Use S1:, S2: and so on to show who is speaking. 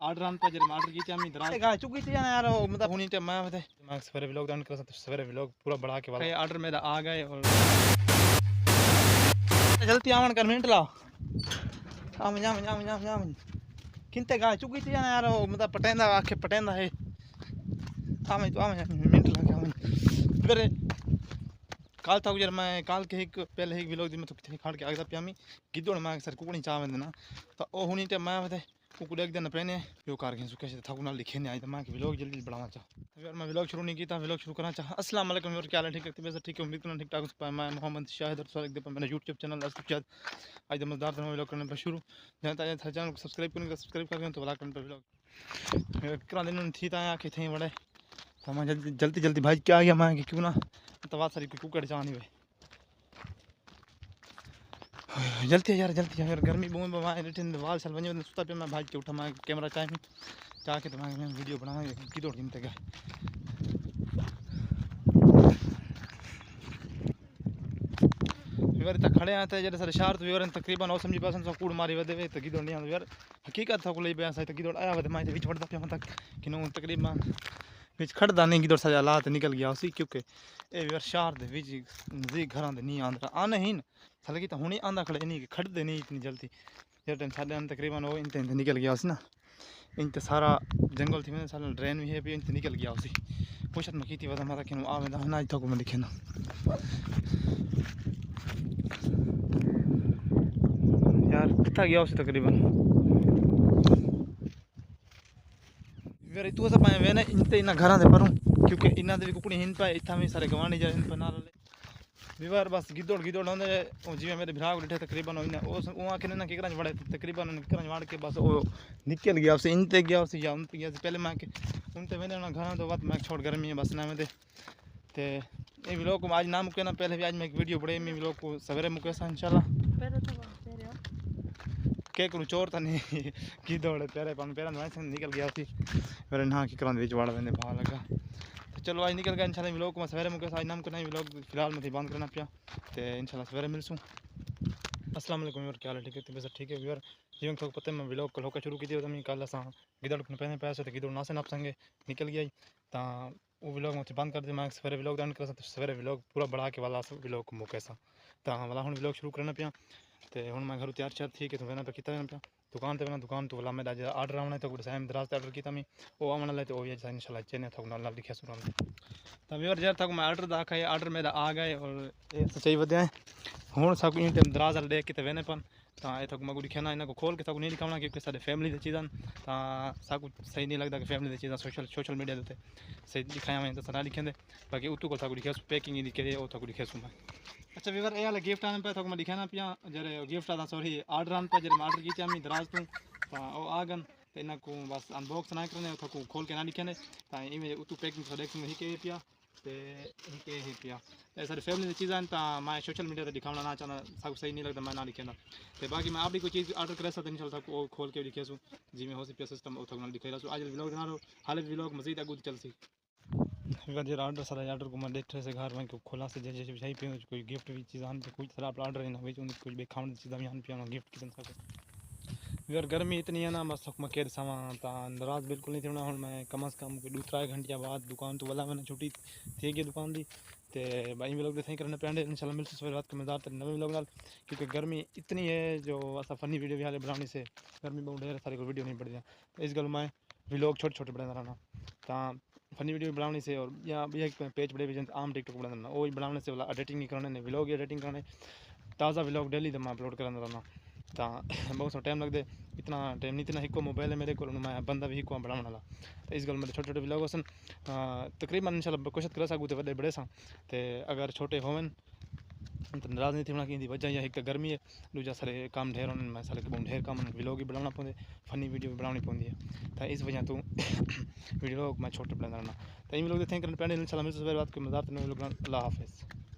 S1: Order आन पर जब ऑर्डर की हमें दराज का चुकी थी यार मतलब होनी टाइम मैं बता मैं सवेरे व्लॉग डाउन कर सकता सवेरे व्लॉग पूरा बढ़ा के वाला ऑर्डर मेरा आ गए और जल्दी आवन कर मिनट ला आम जाम किंते का चुकी थी यार मतलब पटेंदा आखे पटेंदा है आम तो आम मिनट लगे आम फिर काल था यार मैं काल के एक पहले एक व्लॉग दी मैं तो कितनी खाड़ के आगदा पियामी गिद्दोड़ मैं सर कुकड़ी चाव देना तो ओ होनी टाइम मैं बता कुकड़ी एक दिन पहले यो कार के सुके से थकुना लिखे नहीं आई तो मैं व्लॉग जल्दी बढ़ाना चाह यार मैं व्लॉग शुरू नहीं किया व्लॉग शुरू करना चाह अस्सलाम वालेकुम और क्या हाल है ठीक है वैसे ठीक है उम्मीद करना ठीक ठाक हो मैं मोहम्मद शाहिद और स्वागत है मेरा यूट्यूब चैनल आज मजेदार तरह व्लॉग करने पर शुरू जानता है चैनल को सब्सक्राइब करने का सब्सक्राइब कर तो वाला करने पर व्लॉग कितना दिन थी ता आके थे बड़े तो मैं जल्दी जल्दी भाई क्या आ गया मैं क्यों ना तो बात सारी कुकर चाहनी भाई जल्दी यार गर्मी बहुत मैं रिटर्न वाल साल वञे सुता पे मैं भाई के उठा मैं कैमरा चाह के तो मैं वीडियो बना की दौड़ गिनते गए विवर तक खड़े आते जरे सर शहर तो विवर तकरीबन 90% सो कूड़ मारी वदे तो की दौड़ नहीं यार हकीकत था को ले पे तो की दौड़ आया वदे मैं बीच वड़दा पे तक कि नो तकरीबन बीच खड़दा नहीं की दौड़ सा हालात निकल गया उसी क्योंकि ए विवर शहर दे बीच नजदीक घरां दे नहीं आंदा आने ही हालांकि तो हुणी आंदा खड़े नहीं खड़दे नहीं इतनी जल्दी यार टाइम साढ़े तकरीबन वो इनते निकल गया उसी ना इनते सारा जंगल थी सारा ड्रेन भी है भी इनते निकल गया उसी पुछत में की थी वदा माता कि आ वेंदा ना थको में लिखे ना यार कितना गया उसे तकरीबन तू सब वे ना इनते इना घर दे परूँ क्योंकि इना दे कुकड़ी हिन पे इतना भी सारे गवानी जा इन पे ना विवार बस गिदोड़ होंगे जिम्मे मेरे भरा को डिठे तकरीबन वहाँ के ना किकरा वड़े तकरीबन किकरा वाड़ के बस वो निकल गया उसे इनते गया उसे या उनते गया पहले मैं उनते मैंने ना घर तो बात मैं छोड़ गर्मी है बस ना में ते ये व्लॉग को आज ना मुके ना पहले भी आज मैं एक वीडियो बड़े में व्लॉग को सवेरे मुके सा इंशाल्लाह के करूँ चोर तो नहीं की दौड़े पैरे पैर निकल गया थी मेरे ना की करा वाड़ मैंने भाव लगा तो चलो आज निकल गया इंशाल्लाह व्लॉग को मैं सवेरे मुके आज नाम करना व्लॉग फिलहाल मैं बंद करना पिया तो इंशाल्लाह सवेरे मिलसूँ अस्सलाम वालेकुम और क्या हाल है ठीक है वैसे ठीक है व्यूअर जीवन थोड़ा पता है मैं व्लॉग को होकर शुरू की थी तो मैं कल असा गिदड़ को पहले पैसे तो गिदड़ ना से नाप संगे निकल गया तो वो व्लॉग मुझे बंद कर दे मैं सवेरे व्लॉग डाउन कर सकता सवेरे व्लॉग पूरा बढ़ा के वाला व्लॉग को मुके सा तो वाला हूँ व्लॉग शुरू करना पिया तो हूँ मैं घर तैयार थी कि वेना पे कितना पे दुकान पे दुकान तो वाला मैं आज आर्डर आना है तो टाइम दराज आर्डर किया मैं वो आने लगे तो इंशाल्लाह चेने थक ना लिखे सुना तो व्यूअर जब तक मैं आर्डर दाखा है आर्डर मेरा आ गए और सच्चाई वध्या है हूँ सब इन टाइम दराज वाले देख के वेने पन तो ये तक मैं दिखाना इन्हें को खोल के तक नहीं दिखाना क्योंकि सारे फैमिली की चीज़ा तो सब सही नहीं लगता कि फैमिली की चीज़ा सोशल मीडिया देते सही दिखाया मैं तो सारा लिखे बाकी उतू को तक दिखे पैकिंग ही दिखे वो तक दिखे मैं अच्छा व्यूअर ये वाला गिफ्ट आने पे तो मैं दिखाना पिया जरे गिफ्ट आता सॉरी ऑर्डर आने पर जरे ऑर्डर की हमें दराज तू तो आ गन तो इन्हें को बस अनबॉक्स ना करने तो खोल के ना लिखे तो इवें उतू पैकिंग तो देख ही के पिया ही पिया सारी फैमिली चीज़ा तो मैं सोशल मीडिया पर दिखाना ना चाहना सब सही नहीं लगता मैं ना लिखे तो बाकी मैं आप भी कोई चीज़ ऑर्डर कर सकता इंशाल्लाह वो खोल के दिखे जिमें हो सी सिस्टम दिखाई आज व्लॉग ना हाल व्लॉग मजीद आगू चल सी जरा ऑर्डर सारा ऑर्डर को मैं देख से घर में खोला से जैसे सही पे कोई गिफ्ट भी चीज़ आन कोई सारा ऑर्डर है ना कुछ भी खाने चीज़ा भी आन पिया गिफ्ट की यार गर्मी इतनी है ना बस मैं केर सवा रात बिल्कुल नहीं थी हूँ मैं कम अज़ कम 2-3 घंटे बाद दुकान तो वाला मैंने छुट्टी थी गई दुकान की तो भाई व्लॉग भी करने पेंडे इंशाल्लाह मिलते सवेरे रात के मज़ार तक नवे व्लॉग नाल क्योंकि गर्मी इतनी है जो असा फनी वीडियो भी हाले बनाने से गर्मी बहुत ढेर सारी कोई वीडियो नहीं बढ़ जाए तो इस गल मैं व्लॉग छोटे बना रहना तो फनी वीडियो बनाने से और या भी एक पेज बड़े भी आम टिकटॉक बना रहना वो बनाने से वाला एडिटिंग नहीं करने व्लॉग एडिटिंग करने ताज़ा व्लॉग डेली तो मैं अपलोड कर रहना तो बहुत सा टाइम लगते इतना टाइम नहीं इतना हिको मोबाइल है मेरे को मैं बंदा भी हिको बढ़ाने वाला तो इस गल मेरे छोटे व्लॉग सन तकरीबन इंशाल्लाह कोशिश कर सकूँ तो वे बड़े सा तो अगर छोटे होवन तो नाराज़ नहीं थी कि वजह या एक तो गर्मी है दूजा सारे काम ढेर होने मैं सारे बहुत ढेर काम व्लॉग भी बनाना पौंदे फनी वीडियो भी बनानी पौंदी है तो इस वजह तो वीडियो मैं छोटे बना रहना तो इन व्लॉग थे करने पैंडे इंशाल्लाह मिलते सवेरे रात के मज़ार अल्लाह हाफिज़।